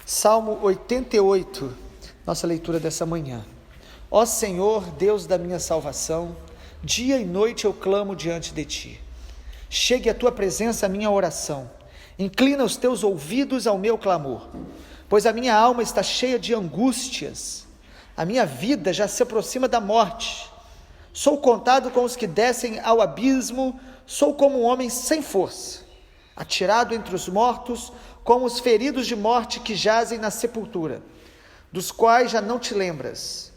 Salmo 88, nossa leitura dessa manhã. Ó Senhor, Deus da minha salvação, dia e noite eu clamo diante de Ti. Chegue à Tua presença a minha oração, inclina os Teus ouvidos ao meu clamor, pois a minha alma está cheia de angústias, a minha vida já se aproxima da morte. Sou contado com os que descem ao abismo, sou como um homem sem força, atirado entre os mortos, como os feridos de morte que jazem na sepultura, dos quais já não te lembras,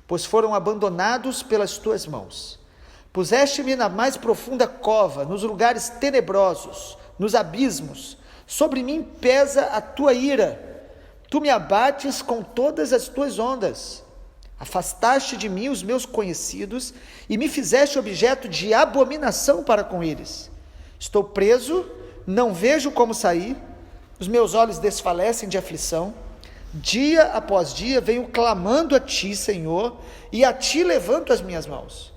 pois foram abandonados pelas tuas mãos. Puseste-me na mais profunda cova, nos lugares tenebrosos, nos abismos. Sobre mim pesa a tua ira, tu me abates com todas as tuas ondas. Afastaste de mim os meus conhecidos e me fizeste objeto de abominação para com eles. Estou preso, não vejo como sair, os meus olhos desfalecem de aflição. Dia após dia venho clamando a Ti, Senhor, e a Ti levanto as minhas mãos.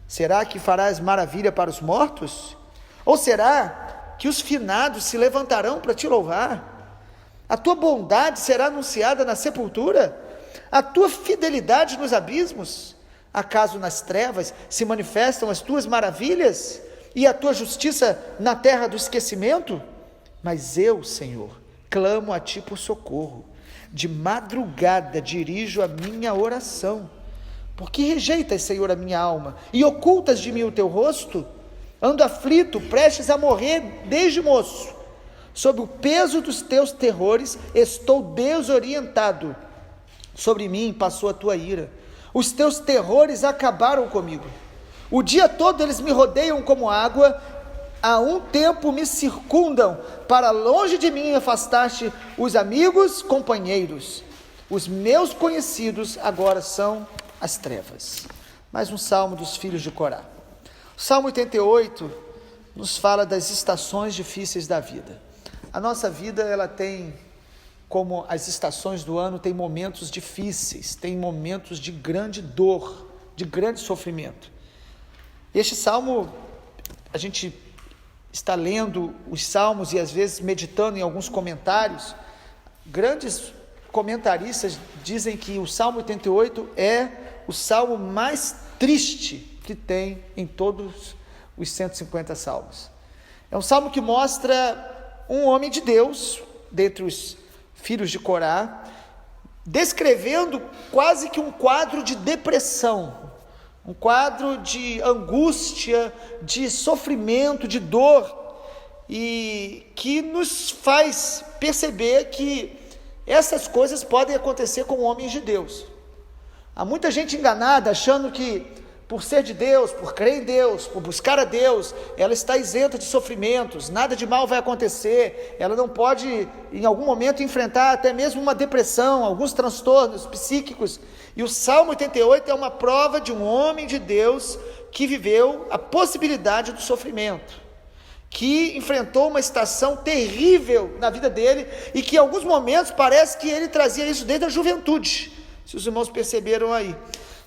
Será que farás maravilha para os mortos? Ou será que os finados se levantarão para Te louvar? A Tua bondade será anunciada na sepultura? A Tua fidelidade nos abismos? Acaso nas trevas se manifestam as Tuas maravilhas? E a Tua justiça na terra do esquecimento? Mas eu, Senhor, clamo a Ti por socorro. De madrugada dirijo a minha oração. Por que rejeitas, Senhor, a minha alma e ocultas de mim o Teu rosto? Ando aflito, prestes a morrer desde moço. Sob o peso dos Teus terrores estou desorientado. Sobre mim passou a Tua ira. Os Teus terrores acabaram comigo. O dia todo eles me rodeiam como água. Há um tempo me circundam, para longe de mim afastaste os amigos, companheiros. Os meus conhecidos agora são as trevas. Mais um salmo dos filhos de Corá. O Salmo 88 nos fala das estações difíceis da vida. A nossa vida, ela tem, como as estações do ano, tem momentos difíceis, tem momentos de grande dor, de grande sofrimento. Este salmo, a gente está lendo os salmos e às vezes meditando em alguns comentários. Grandes comentaristas dizem que o Salmo 88 é o salmo mais triste que tem em todos os 150 salmos. É um salmo que mostra um homem de Deus, dentre os filhos de Corá, descrevendo quase que um quadro de depressão, um quadro de angústia, de sofrimento, de dor, e que nos faz perceber que essas coisas podem acontecer com homens de Deus. Há muita gente enganada, achando que por ser de Deus, por crer em Deus, por buscar a Deus, ela está isenta de sofrimentos, nada de mal vai acontecer, ela não pode em algum momento enfrentar até mesmo uma depressão, alguns transtornos psíquicos. E o Salmo 88 é uma prova de um homem de Deus que viveu a possibilidade do sofrimento, que enfrentou uma estação terrível na vida dele e que em alguns momentos parece que ele trazia isso desde a juventude, se os irmãos perceberam aí.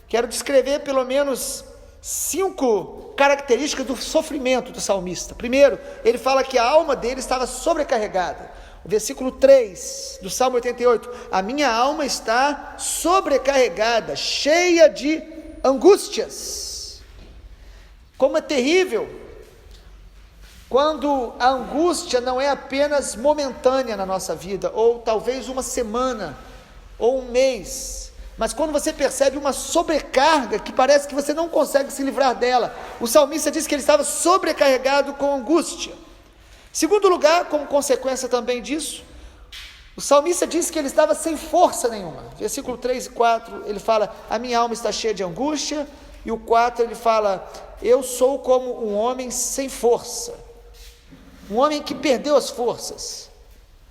Quero descrever pelo menos 5 características do sofrimento do salmista. Primeiro, ele fala que a alma dele estava sobrecarregada. O versículo 3 do Salmo 88, a minha alma está sobrecarregada, cheia de angústias. Como é terrível quando a angústia não é apenas momentânea na nossa vida, ou talvez uma semana, ou um mês, mas quando você percebe uma sobrecarga que parece que você não consegue se livrar dela. O salmista diz que ele estava sobrecarregado com angústia. Segundo lugar, como consequência também disso, o salmista diz que ele estava sem força nenhuma. Versículo 3 e 4, ele fala, a minha alma está cheia de angústia, e o 4 ele fala, eu sou como um homem sem força, um homem que perdeu as forças.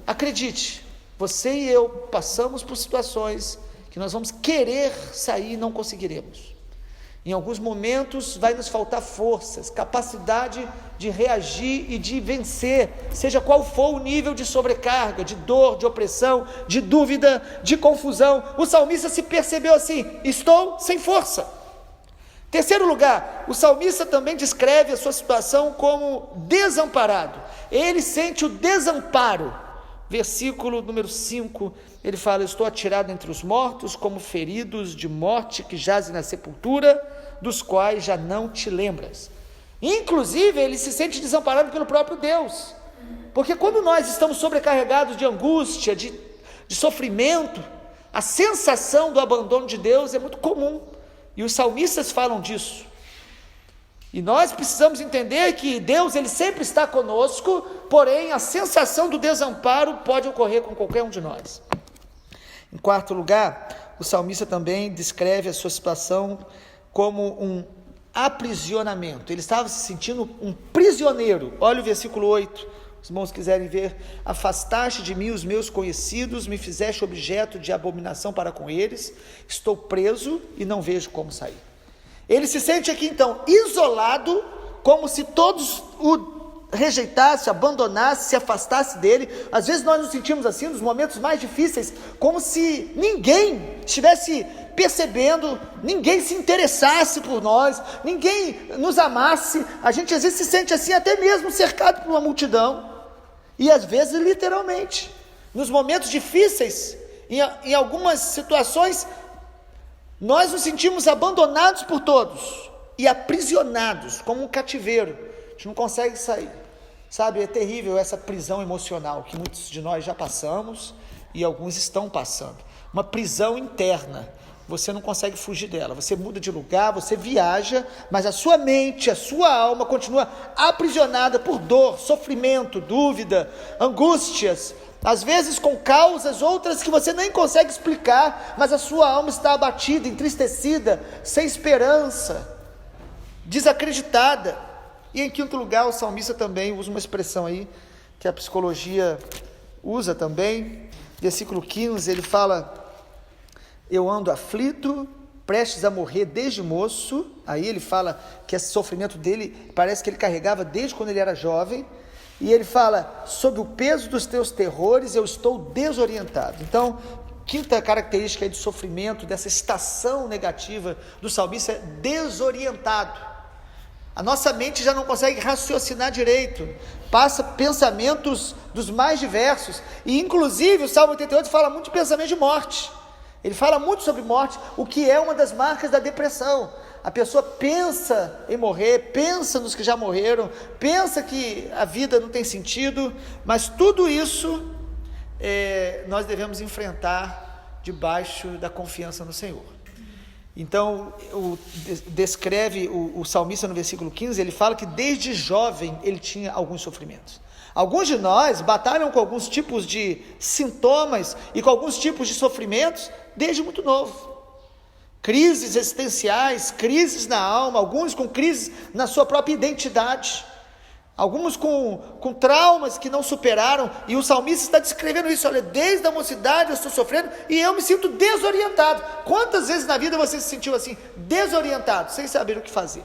Acredite, você e eu passamos por situações que nós vamos querer sair e não conseguiremos. Em alguns momentos vai nos faltar forças, capacidade de reagir e de vencer, seja qual for o nível de sobrecarga, de dor, de opressão, de dúvida, de confusão. O salmista se percebeu assim, estou sem força. Terceiro lugar, o salmista também descreve a sua situação como desamparado. Ele sente o desamparo versículo número 5, ele fala: estou atirado entre os mortos, como feridos de morte que jazem na sepultura, dos quais já não te lembras. Inclusive, ele se sente desamparado pelo próprio Deus, porque quando nós estamos sobrecarregados de angústia, de sofrimento, a sensação do abandono de Deus é muito comum, e os salmistas falam disso. E nós precisamos entender que Deus, ele sempre está conosco, porém a sensação do desamparo pode ocorrer com qualquer um de nós. Em quarto lugar, o salmista também descreve a sua situação como um aprisionamento. Ele estava se sentindo um prisioneiro. Olha o versículo 8, os irmãos quiserem ver: afastaste de mim os meus conhecidos, me fizeste objeto de abominação para com eles, estou preso e não vejo como sair. Ele se sente aqui então isolado, como se todos o rejeitassem, abandonassem, se afastassem dele. Às vezes nós nos sentimos assim nos momentos mais difíceis, como se ninguém estivesse percebendo, ninguém se interessasse por nós, ninguém nos amasse. A gente às vezes se sente assim, até mesmo cercado por uma multidão, e às vezes literalmente, nos momentos difíceis, em algumas situações, nós nos sentimos abandonados por todos e aprisionados, como um cativeiro. A gente não consegue sair, sabe? É terrível essa prisão emocional que muitos de nós já passamos e alguns estão passando. Uma prisão interna, você não consegue fugir dela. Você muda de lugar, você viaja, mas a sua mente, a sua alma continua aprisionada por dor, sofrimento, dúvida, angústias, às vezes com causas, outras que você nem consegue explicar, mas a sua alma está abatida, entristecida, sem esperança, desacreditada. E em quinto lugar, o salmista também usa uma expressão aí, que a psicologia usa também. Versículo 15, ele fala: eu ando aflito, prestes a morrer desde moço. Aí ele fala que esse sofrimento dele, parece que ele carregava desde quando ele era jovem. E ele fala: sob o peso dos teus terrores eu estou desorientado. Então, quinta característica aí do sofrimento, dessa estação negativa do salmista, é desorientado. A nossa mente já não consegue raciocinar direito, passa pensamentos dos mais diversos, e inclusive o Salmo 88 fala muito de pensamento de morte. Ele fala muito sobre morte, o que é uma das marcas da depressão. A pessoa pensa em morrer, pensa nos que já morreram, pensa que a vida não tem sentido, mas tudo isso nós devemos enfrentar debaixo da confiança no Senhor. Então, descreve o salmista no versículo 15, ele fala que desde jovem ele tinha alguns sofrimentos. Alguns de nós batalham com alguns tipos de sintomas e com alguns tipos de sofrimentos desde muito novo. Crises existenciais, crises na alma, alguns com crises na sua própria identidade, alguns com traumas que não superaram, e o salmista está descrevendo isso: olha, desde a mocidade eu estou sofrendo e eu me sinto desorientado. Quantas vezes na vida você se sentiu assim, desorientado, sem saber o que fazer?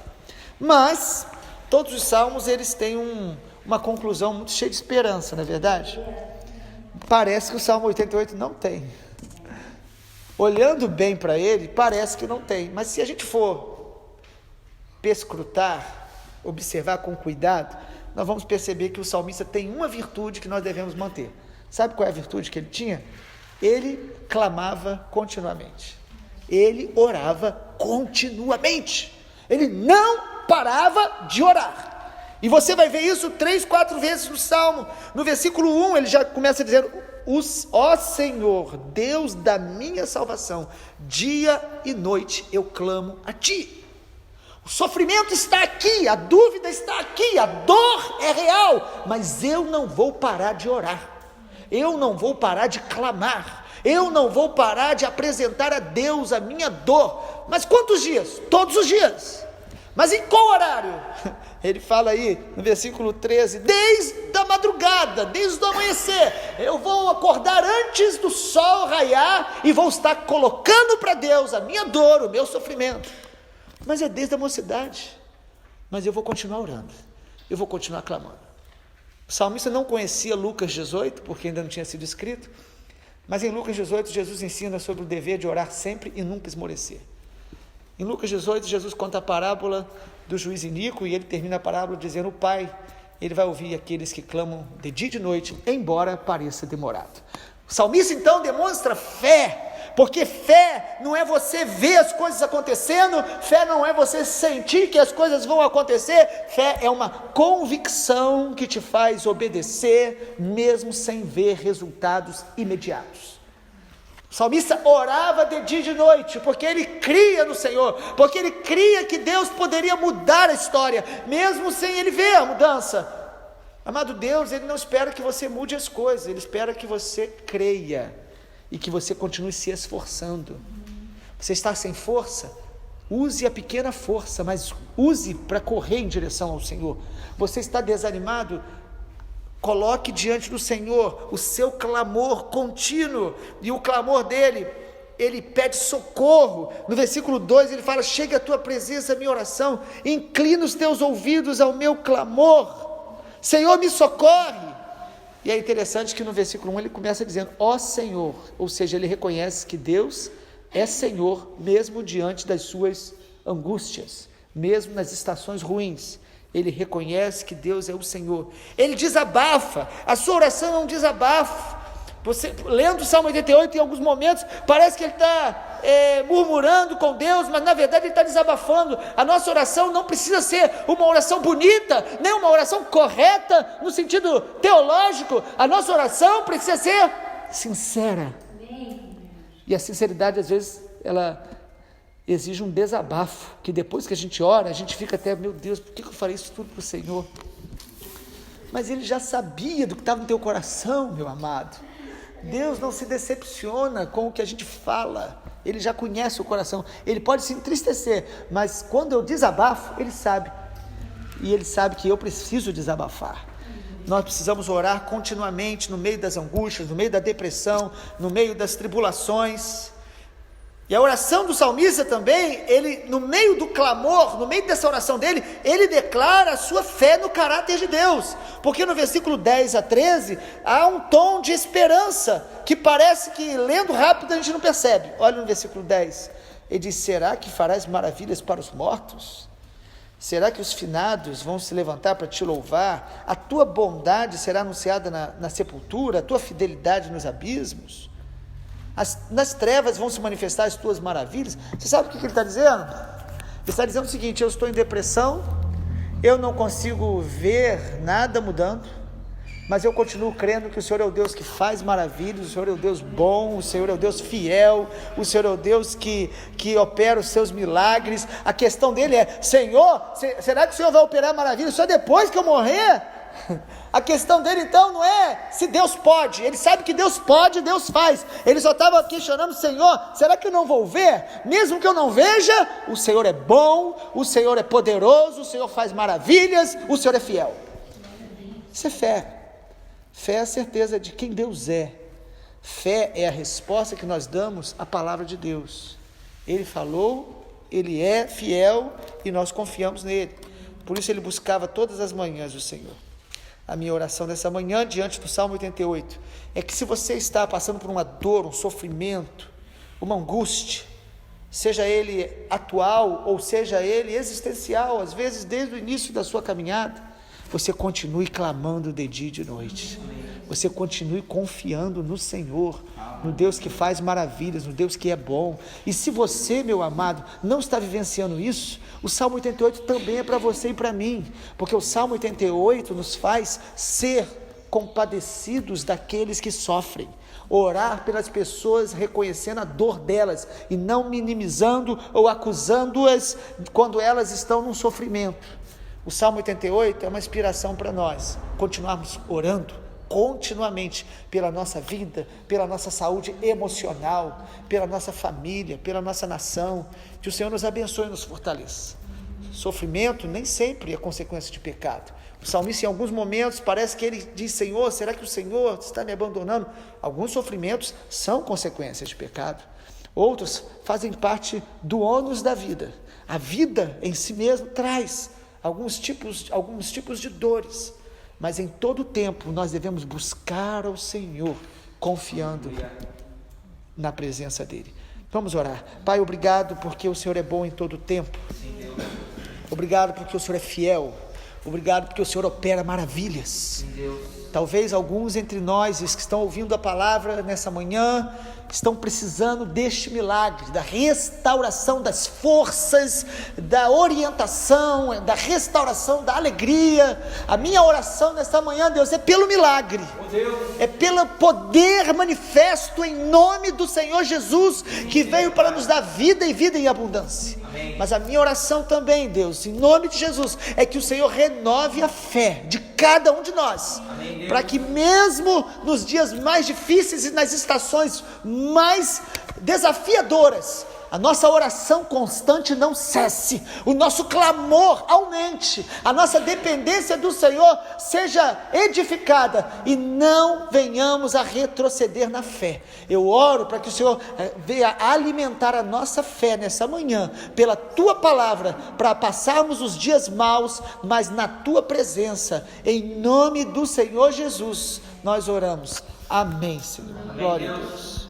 Mas todos os salmos, eles têm uma conclusão muito cheia de esperança, não é verdade? Parece que o Salmo 88 não tem. Olhando bem para ele, parece que não tem, mas se a gente for perscrutar, observar com cuidado, nós vamos perceber que o salmista tem uma virtude que nós devemos manter. Sabe qual é a virtude que ele tinha? Ele clamava continuamente, ele orava continuamente, ele não parava de orar. E você vai ver isso 3, 4 vezes no Salmo. No versículo 1, ele já começa dizendo: ó Senhor, Deus da minha salvação, dia e noite eu clamo a Ti. O sofrimento está aqui, a dúvida está aqui, a dor é real, mas eu não vou parar de orar, eu não vou parar de clamar, eu não vou parar de apresentar a Deus a minha dor. Mas quantos dias? Todos os dias. Mas em qual horário? Ele fala aí no versículo 13, desde a madrugada, desde o amanhecer, eu vou acordar antes do sol raiar e vou estar colocando para Deus a minha dor, o meu sofrimento. Mas é desde a mocidade, mas eu vou continuar orando, eu vou continuar clamando. O salmista não conhecia Lucas 18, porque ainda não tinha sido escrito, mas em Lucas 18, Jesus ensina sobre o dever de orar sempre e nunca esmorecer. Em Lucas 18, Jesus conta a parábola do juiz iníquo, e ele termina a parábola dizendo: o pai Ele vai ouvir aqueles que clamam de dia e de noite, embora pareça demorado. O salmista então demonstra fé, porque fé não é você ver as coisas acontecendo, fé não é você sentir que as coisas vão acontecer, fé é uma convicção que te faz obedecer, mesmo sem ver resultados imediatos. O salmista orava de dia e de noite, porque ele cria no Senhor, porque ele cria que Deus poderia mudar a história, mesmo sem ele ver a mudança. Amado, Deus, Ele não espera que você mude as coisas, Ele espera que você creia, e que você continue se esforçando. Você está sem força? Use a pequena força, mas use para correr em direção ao Senhor. Você está desanimado? Coloque diante do Senhor o seu clamor contínuo, e o clamor dele, ele pede socorro. No versículo 2 ele fala: chegue à tua presença a minha oração, inclina os teus ouvidos ao meu clamor, Senhor, me socorre. E é interessante que no versículo 1 ele começa dizendo: ó Senhor, ou seja, ele reconhece que Deus é Senhor, mesmo diante das suas angústias, mesmo nas estações ruins. Ele reconhece que Deus é o Senhor, ele desabafa, a sua oração é um desabafo. Você, lendo o Salmo 88, em alguns momentos, parece que ele está murmurando com Deus, mas na verdade ele está desabafando. A nossa oração não precisa ser uma oração bonita, nem uma oração correta, no sentido teológico. A nossa oração precisa ser sincera, e a sinceridade às vezes, ela exige um desabafo, que depois que a gente ora, a gente fica até: meu Deus, por que eu falei isso tudo para o Senhor? Mas Ele já sabia do que estava no teu coração, meu amado. Deus não se decepciona com o que a gente fala, Ele já conhece o coração. Ele pode se entristecer, mas quando eu desabafo, Ele sabe, e Ele sabe que eu preciso desabafar. Nós precisamos orar continuamente no meio das angústias, no meio da depressão, no meio das tribulações. E a oração do salmista também, ele, no meio do clamor, no meio dessa oração dele, ele declara a sua fé no caráter de Deus, porque no versículo 10 a 13, há um tom de esperança, que parece que lendo rápido a gente não percebe. Olha no versículo 10, ele diz: será que farás maravilhas para os mortos? Será que os finados vão se levantar para te louvar? A tua bondade será anunciada na sepultura, a tua fidelidade nos abismos? Nas trevas vão se manifestar as tuas maravilhas. Você sabe o que ele está dizendo? Ele está dizendo o seguinte: eu estou em depressão, eu não consigo ver nada mudando, mas eu continuo crendo que o Senhor é o Deus que faz maravilhas, o Senhor é o Deus bom, o Senhor é o Deus fiel, o Senhor é o Deus que opera os seus milagres. A questão dele é: Senhor, será que o Senhor vai operar maravilhas só depois que eu morrer? A questão dele então não é se Deus pode, ele sabe que Deus pode, Deus faz. Ele só estava questionando: Senhor, será que eu não vou ver? Mesmo que eu não veja, o Senhor é bom, o Senhor é poderoso, o Senhor faz maravilhas, o Senhor é fiel. Isso é fé. Fé é a certeza de quem Deus é. Fé é a resposta que nós damos à palavra de Deus. Ele falou, Ele é fiel e nós confiamos nele. Por isso ele buscava todas as manhãs o Senhor. A minha oração dessa manhã, diante do Salmo 88, é que se você está passando por uma dor, um sofrimento, uma angústia, seja ele atual ou seja ele existencial, às vezes desde o início da sua caminhada, você continue clamando de dia e de noite. Você continue confiando no Senhor, no Deus que faz maravilhas, no Deus que é bom. E se você, meu amado, não está vivenciando isso, o Salmo 88 também é para você e para mim, porque o Salmo 88 nos faz ser compadecidos daqueles que sofrem, orar pelas pessoas reconhecendo a dor delas e não minimizando ou acusando-as quando elas estão num sofrimento. O Salmo 88 é uma inspiração para nós continuarmos orando continuamente pela nossa vida, pela nossa saúde emocional, pela nossa família, pela nossa nação. Que o Senhor nos abençoe e nos fortaleça. Sofrimento nem sempre é consequência de pecado. O salmista, em alguns momentos, parece que ele diz: Senhor, será que o Senhor está me abandonando? Alguns sofrimentos são consequências de pecado, outros fazem parte do ônus da vida. A vida em si mesma traz alguns tipos de dores, mas em todo tempo nós devemos buscar ao Senhor, confiando na presença dEle. Vamos orar. Pai, obrigado porque o Senhor é bom em todo tempo. Obrigado porque o Senhor é fiel. Obrigado porque o Senhor opera maravilhas. Talvez alguns entre nós que estão ouvindo a palavra nessa manhã estão precisando deste milagre, da restauração das forças, da orientação, da restauração da alegria. A minha oração nessa manhã, Deus, é pelo milagre, é pelo poder manifesto em nome do Senhor Jesus, que veio para nos dar vida e vida em abundância. Mas a minha oração também, Deus, em nome de Jesus, é que o Senhor renove a fé de cada um de nós, para que mesmo nos dias mais difíceis e nas estações mais desafiadoras, a nossa oração constante não cesse, o nosso clamor aumente, a nossa dependência do Senhor seja edificada e não venhamos a retroceder na fé. Eu oro para que o Senhor venha alimentar a nossa fé nessa manhã, pela Tua palavra, para passarmos os dias maus, mas na Tua presença, em nome do Senhor Jesus, nós oramos. Amém, Senhor. Glória a Deus.